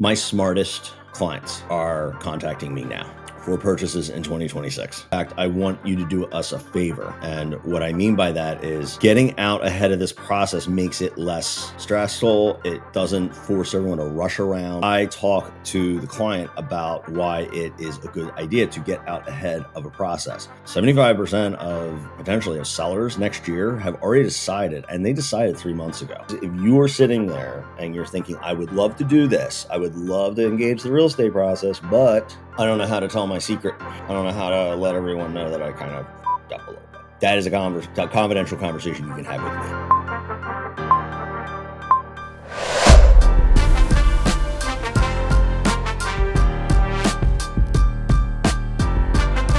My smartest clients are contacting me now for purchases in 2026. In fact, I want you to do us a favor. And what I mean by that is getting out ahead of this process makes it less stressful. It doesn't force everyone to rush around. I talk to the client about why it is a good idea to get out ahead of a process. 75% of potentially of sellers next year have already decided, and they decided 3 months ago. If you are sitting there and you're thinking, I would love to do this, I would love to engage the real estate process, but I don't know how to tell my secret. I don't know how to let everyone know that I kind of f***ed up a little bit. That is a confidential conversation you can have with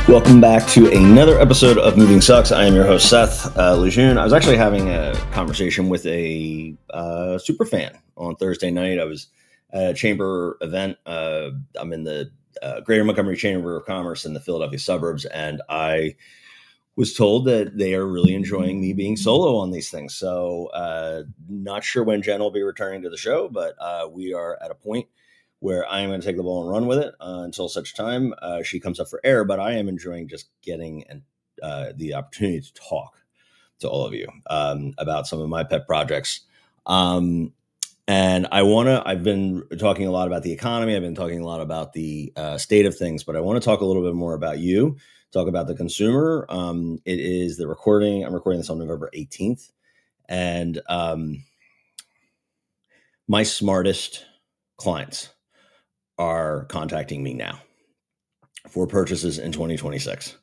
me. Welcome back to another episode of Moving Sucks. I am your host, Seth Lejeune. I was actually having a conversation with a super fan on Thursday night. I was at a chamber event. I'm in the Greater Montgomery Chamber of Commerce in the Philadelphia suburbs, and I was told that they are really enjoying me being solo on these things. So not sure when Jen will be returning to the show, but we are at a point where I am going to take the ball and run with it until such time she comes up for air. But I am enjoying just getting the opportunity to talk to all of you about some of my pet projects. And I've been talking a lot about the economy. I've been talking a lot about the state of things, but I want to talk a little bit more about you, talk about the consumer. It is the recording. I'm recording this on November 18th. And my smartest clients are contacting me now for purchases in 2026.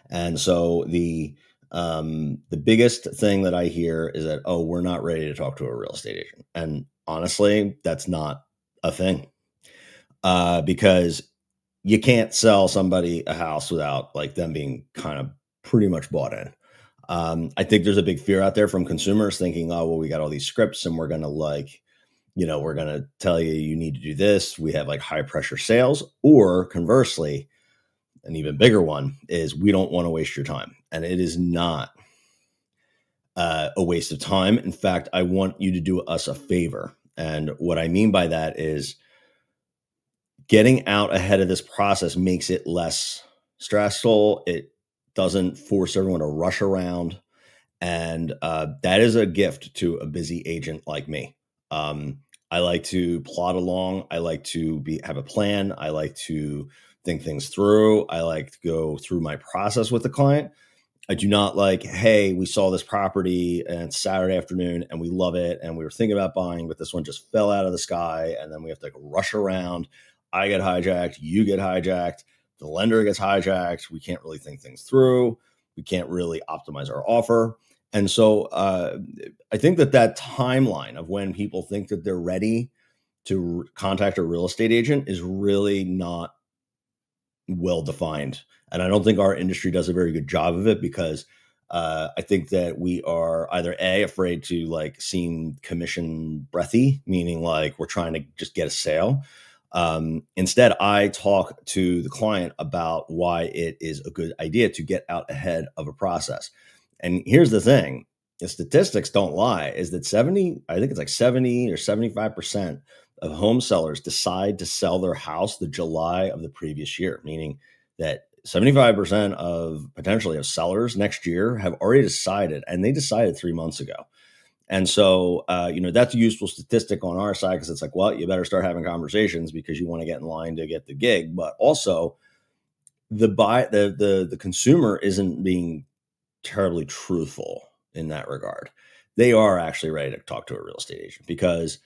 And so the biggest thing that I hear is that, oh, we're not ready to talk to a real estate agent. And honestly, that's not a thing because you can't sell somebody a house without like them being kind of pretty much bought in. I think there's a big fear out there from consumers thinking, oh, well, we got all these scripts and we're going to tell you, you need to do this. We have like high pressure sales, or conversely, an even bigger one is we don't want to waste your time. And it is not a waste of time. In fact, I want you to do us a favor. And what I mean by that is getting out ahead of this process makes it less stressful. It doesn't force everyone to rush around. And that is a gift to a busy agent like me. I like to plod along. I like to have a plan. I like to think things through. I like to go through my process with the client. I do not like, hey, we saw this property and it's Saturday afternoon and we love it and we were thinking about buying, but this one just fell out of the sky and then we have to rush around. I get hijacked, you get hijacked, the lender gets hijacked. We can't really think things through. We can't really optimize our offer. And so I think that timeline of when people think that they're ready to contact a real estate agent is really not well defined. And I don't think our industry does a very good job of it because I think that we are either afraid to like seem commission breathy, meaning like we're trying to just get a sale. Instead, I talk to the client about why it is a good idea to get out ahead of a process. And here's the thing, the statistics don't lie, is that 70 or 75% of home sellers decide to sell their house the July of the previous year, meaning that 75% of potentially of sellers next year have already decided, and they decided 3 months ago. And so, that's a useful statistic on our side because it's like, well, you better start having conversations because you want to get in line to get the gig. But also, the consumer isn't being terribly truthful in that regard. They are actually ready to talk to a real estate agent because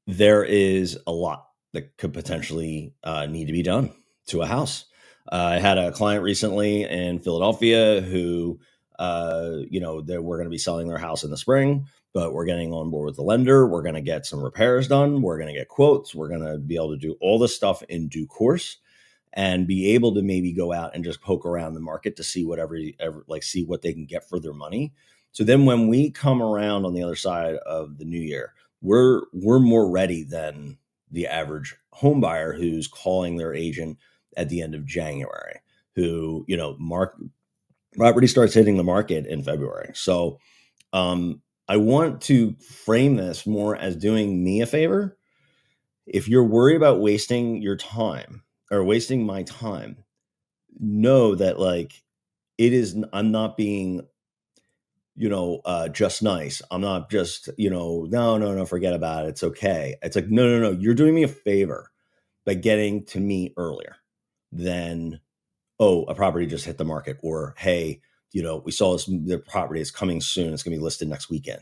there is a lot that could potentially need to be done to a house. I had a client recently in Philadelphia who, we're going to be selling their house in the spring, but we're getting on board with the lender. We're going to get some repairs done. We're going to get quotes. We're going to be able to do all this stuff in due course and be able to maybe go out and just poke around the market to see see what they can get for their money. So then when we come around on the other side of the new year, we're more ready than the average home buyer who's calling their agent at the end of January, who, property starts hitting the market in February. So I want to frame this more as doing me a favor If you're worried about wasting your time or wasting my time, know that like it is, I'm not being, just nice. I'm not just, no, no, no, forget about it. It's okay. It's like, no, no, no. You're doing me a favor by getting to me earlier than, oh, a property just hit the market, or hey, we saw this, the property is coming soon. It's going to be listed next weekend.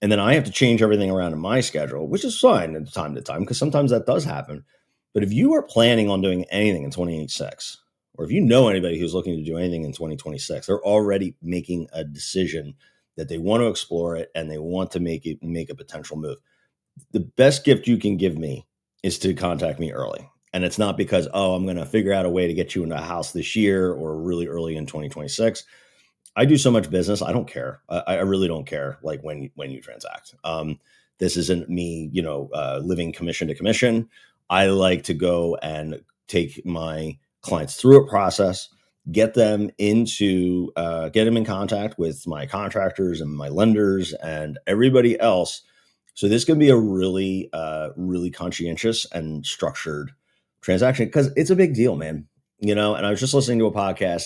And then I have to change everything around in my schedule, which is fine from time to time because sometimes that does happen. But if you are planning on doing anything in 2026, or if you know anybody who's looking to do anything in 2026, they're already making a decision that they want to explore it and they want to make a potential move. The best gift you can give me is to contact me early. And it's not because, oh, I'm going to figure out a way to get you into a house this year or really early in 2026. I do so much business. I don't care. I really don't care. Like when you transact. This isn't me, living commission to commission. I like to go and take my clients through a process, get them in contact with my contractors and my lenders and everybody else. So this can be a really, really conscientious and structured transaction because it's a big deal, man. And I was just listening to a podcast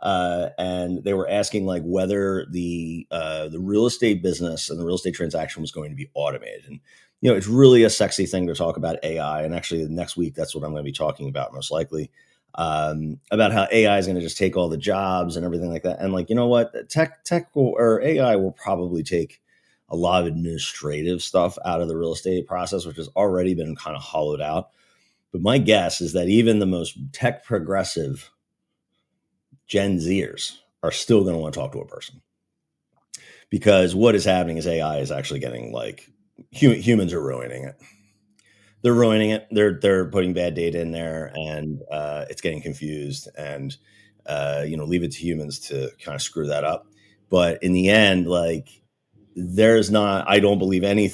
and they were asking like whether the real estate business and the real estate transaction was going to be automated. And it's really a sexy thing to talk about AI. And actually, next week that's what I'm going to be talking about most likely, about how AI is going to just take all the jobs and everything like that. And like what, or AI will probably take a lot of administrative stuff out of the real estate process, which has already been kind of hollowed out. But my guess is that even the most tech progressive Gen Zers are still going to want to talk to a person, because what is happening is AI is actually getting like humans are ruining it. They're ruining it. They're putting bad data in there, and it's getting confused. And leave it to humans to kind of screw that up. But in the end, like there's not, I don't believe any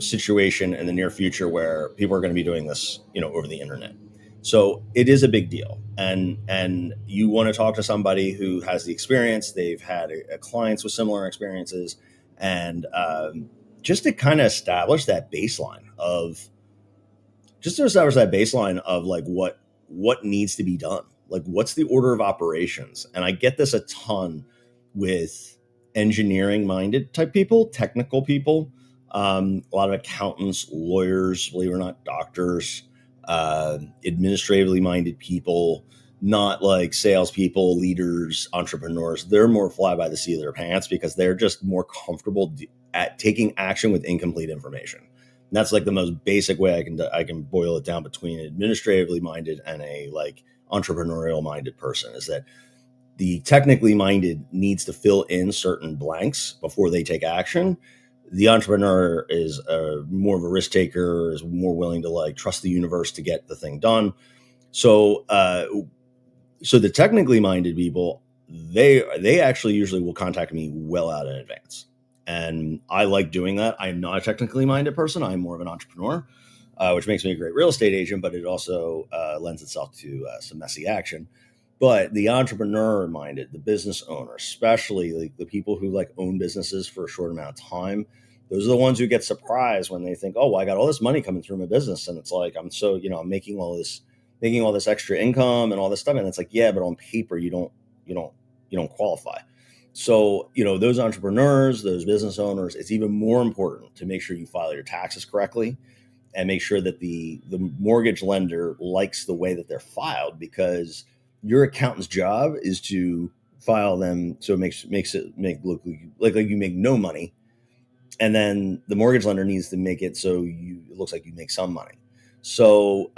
situation in the near future where people are going to be doing this, over the internet. So it is a big deal. And you want to talk to somebody who has the experience. They've had clients with similar experiences, and just to kind of establish that baseline of like what needs to be done, like what's the order of operations. And I get this a ton with engineering minded type people, technical people, a lot of accountants, lawyers, believe it or not, doctors, administratively minded people, not like salespeople, leaders, entrepreneurs. They're more fly by the seat of their pants because they're just more comfortable at taking action with incomplete information. And that's like the most basic way I can boil it down between an administratively minded and a like entrepreneurial minded person, is that the technically minded needs to fill in certain blanks before they take action. The entrepreneur is more of a risk taker, is more willing to like trust the universe to get the thing done. So, so the technically minded people, they actually usually will contact me well out in advance, and I like doing that. I'm not a technically minded person. I'm more of an entrepreneur, which makes me a great real estate agent, but it also lends itself to some messy action. But the entrepreneur minded, the business owner, especially like the people who like own businesses for a short amount of time, those are the ones who get surprised when they think, oh, well, I got all this money coming through my business. And it's like, I'm so, I'm making all this extra income and all this stuff. And it's like, yeah, but on paper, you don't, you don't qualify. So, those entrepreneurs, those business owners, it's even more important to make sure you file your taxes correctly and make sure that the mortgage lender likes the way that they're filed, because your accountant's job is to file them so it makes it look like you make no money, and then the mortgage lender needs to make it so it looks like you make some money. So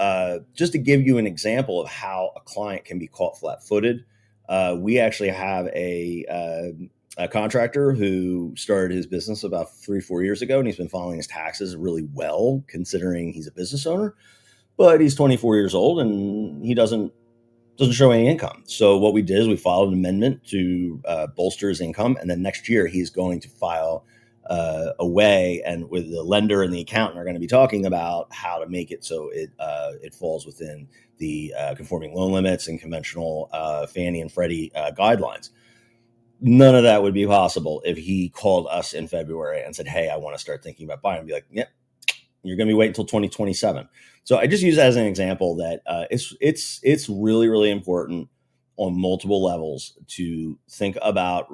just to give you an example of how a client can be caught flat-footed, we actually have a contractor who started his business about 3-4 years ago, and he's been filing his taxes really well considering he's a business owner. But he's 24 years old and he doesn't show any income. So what we did is we filed an amendment to bolster his income, and then next year he's going to file away, and with the lender and the accountant are going to be talking about how to make it so it falls within the conforming loan limits and conventional Fannie and Freddie guidelines. None of that would be possible if he called us in February and said, "Hey, I want to start thinking about buying." I'd be like, "Yep, You're going to be waiting until 2027. So I just use that as an example that it's really, really important on multiple levels to think about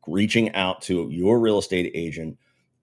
reaching out to your real estate agent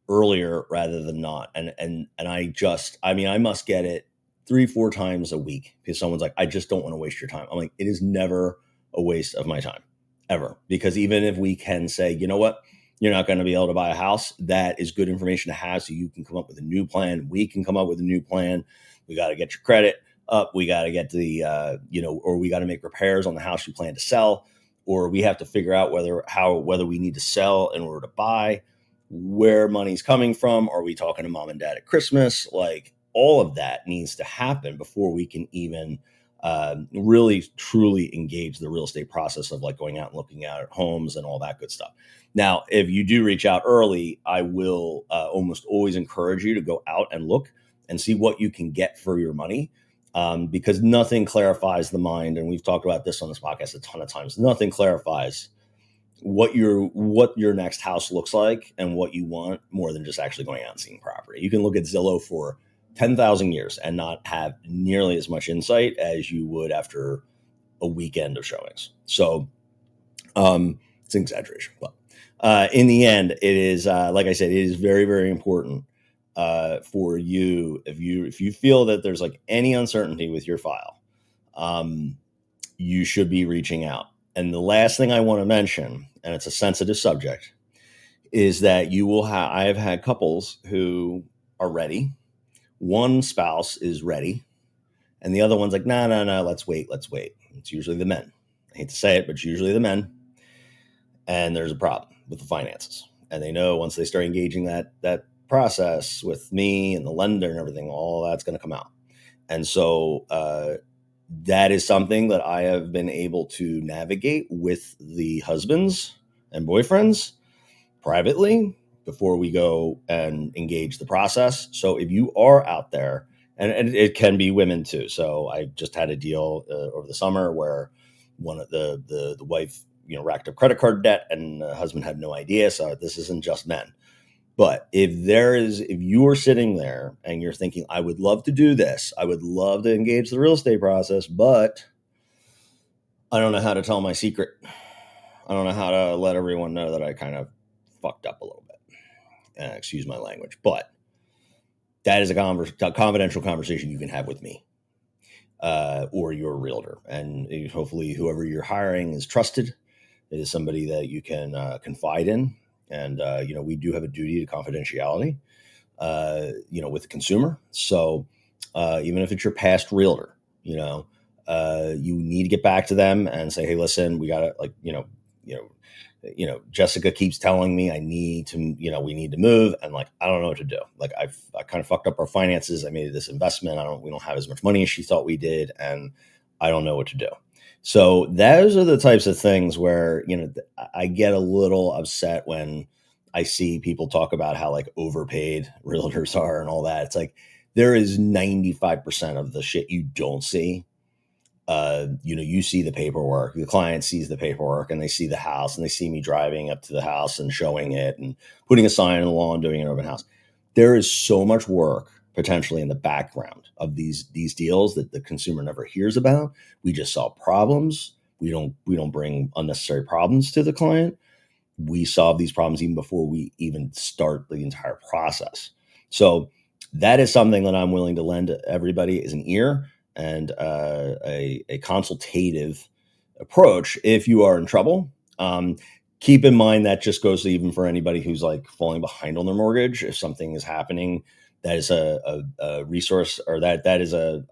earlier rather than not. And I mean, I must get it 3-4 times a week because someone's like, I just don't want to waste your time. I'm like, it is never a waste of my time, ever. Because even if we can say, you know what, you're not going to be able to buy a house, that is good information to have so you can come up with a new plan. We can come up with a new plan. We got to get your credit up. We got to get the, or we got to make repairs on the house you plan to sell, or we have to figure out whether we need to sell in order to buy, where money's coming from. Are we talking to mom and dad at Christmas? Like, all of that needs to happen before we can even really truly engage the real estate process of like going out and looking at homes and all that good stuff. Now, if you do reach out early, I will almost always encourage you to go out and look and see what you can get for your money, because nothing clarifies the mind. And we've talked about this on this podcast a ton of times. Nothing clarifies what your next house looks like and what you want more than just actually going out and seeing property. You can look at Zillow for 10,000 years and not have nearly as much insight as you would after a weekend of showings. So it's an exaggeration, but in the end, it is like I said, it is very, very important for you if you feel that there's like any uncertainty with your file, you should be reaching out. And the last thing I want to mention, and it's a sensitive subject, is that I have had couples who are ready. One spouse is ready, and the other one's like, no, let's wait. It's usually the men. I hate to say it, but it's usually the men. And there's a problem with the finances. And they know once they start engaging that process with me and the lender and everything, all that's going to come out. And so that is something that I have been able to navigate with the husbands and boyfriends privately before we go and engage the process. So if you are out there, and it can be women too. So I just had a deal over the summer where one of the wife, racked up credit card debt, and the husband had no idea. So this isn't just men. But if you are sitting there and you're thinking, I would love to do this, I would love to engage the real estate process, but I don't know how to tell my secret. I don't know how to let everyone know that I kind of fucked up a little bit. Excuse my language, but that is a confidential conversation you can have with me or your realtor. And hopefully whoever you're hiring is trusted. It is somebody that you can confide in. And, we do have a duty to confidentiality, with the consumer. So even if it's your past realtor, you need to get back to them and say, hey, listen, we got to Jessica keeps telling me we need to move. And like, I don't know what to do. Like I kind of fucked up our finances. I made this investment. We don't have as much money as she thought we did. And I don't know what to do. So those are the types of things where, I get a little upset when I see people talk about how like overpaid realtors are and all that. It's like, there is 95% of the shit you don't see. You see the paperwork, the client sees the paperwork, and they see the house, and they see me driving up to the house and showing it and putting a sign in the lawn, doing an open house. There is so much work potentially in the background of these deals that the consumer never hears about. We just solve problems. We don't bring unnecessary problems to the client. We solve these problems even before we even start the entire process. So that is something that I'm willing to lend to everybody, is an ear and a consultative approach if you are in trouble. Keep in mind that just goes even for anybody who's like falling behind on their mortgage. If something is happening, that is a resource, or that is a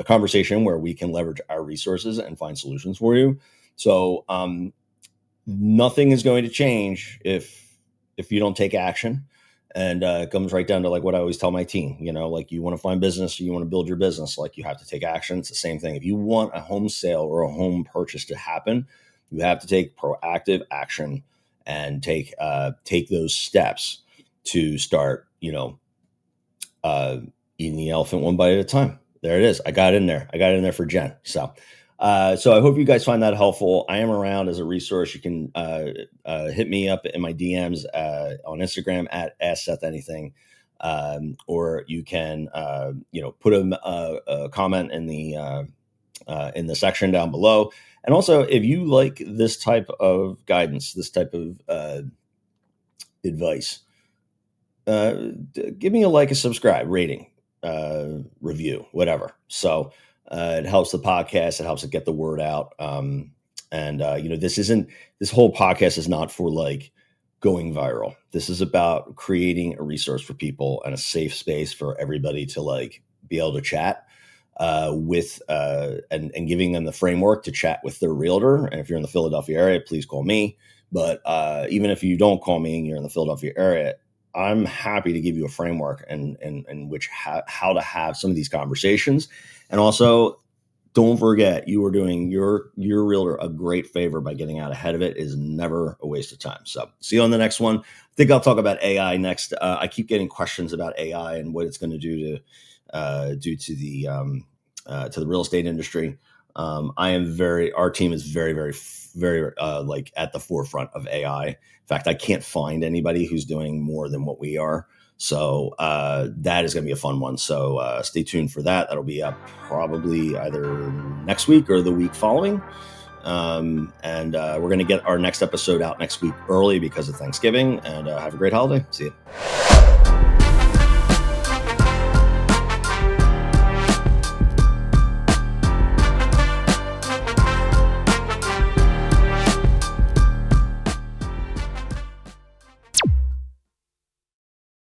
conversation where we can leverage our resources and find solutions for you. So nothing is going to change if you don't take action. And it comes right down to like what I always tell my team, like you want to find business, or you want to build your business, like you have to take action. It's the same thing. If you want a home sale or a home purchase to happen, you have to take proactive action and take those steps to start, eating the elephant one bite at a time. There it is. I got in there for Jen. So I hope you guys find that helpful. I am around as a resource. You can hit me up in my DMs on Instagram at AskSethAnything. or you can, put a comment in the section down below. And also, if you like this type of guidance, this type of advice, give me a like, a subscribe, rating, review, whatever. So it helps the podcast. It helps it get the word out. And this whole podcast is not for like going viral. This is about creating a resource for people and a safe space for everybody to like be able to chat with and giving them the framework to chat with their realtor. And if you're in the Philadelphia area, please call me. But even if you don't call me and you're in the Philadelphia area, I'm happy to give you a framework and which how to have some of these conversations. And also, don't forget, you are doing your realtor a great favor by getting out ahead of it. It is never a waste of time. So see you on the next one. I think I'll talk about AI next. I keep getting questions about AI and what it's going to do to the real estate industry. Our team is very, very, very like at the forefront of AI. In fact, I can't find anybody who's doing more than what we are. So that is going to be a fun one. So stay tuned for that. That'll be up probably either next week or the week following. And we're going to get our next episode out next week early because of Thanksgiving. And have a great holiday. See you.